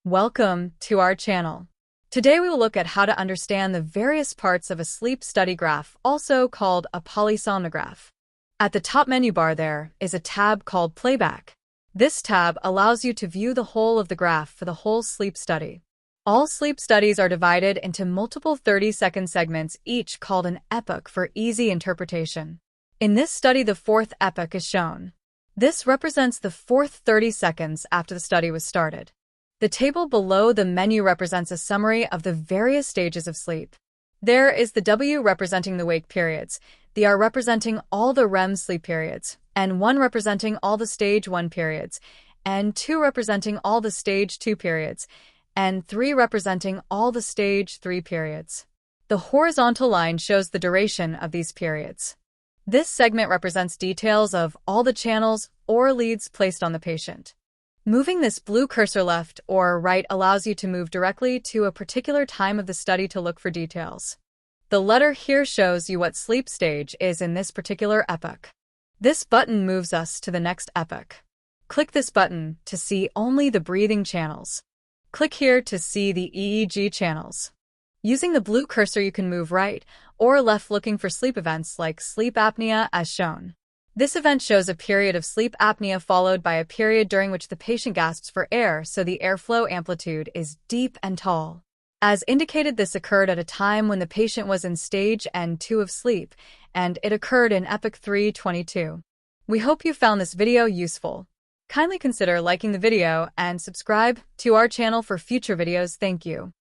Welcome to our channel. Today we will look at how to understand the various parts of a sleep study graph, also called a polysomnograph. At the top menu bar there is a tab called Playback. This tab allows you to view the whole of the graph for the whole sleep study. All sleep studies are divided into multiple 30-second segments, each called an epoch for easy interpretation. In this study, the fourth epoch is shown. This represents the fourth 30 seconds after the study was started. The table below the menu represents a summary of the various stages of sleep. There is the W representing the wake periods, the R representing all the REM sleep periods, and 1 representing all the stage 1 periods, and 2 representing all the stage 2 periods, and 3 representing all the stage 3 periods. The horizontal line shows the duration of these periods. This segment represents details of all the channels or leads placed on the patient. Moving this blue cursor left or right allows you to move directly to a particular time of the study to look for details. The letter here shows you what sleep stage is in this particular epoch. This button moves us to the next epoch. Click this button to see only the breathing channels. Click here to see the EEG channels. Using the blue cursor, you can move right or left looking for sleep events like sleep apnea as shown. This event shows a period of sleep apnea followed by a period during which the patient gasps for air, so the airflow amplitude is deep and tall. As indicated, this occurred at a time when the patient was in stage N2 of sleep, and it occurred in epoch 3:22. We hope you found this video useful. Kindly consider liking the video and subscribe to our channel for future videos. Thank you.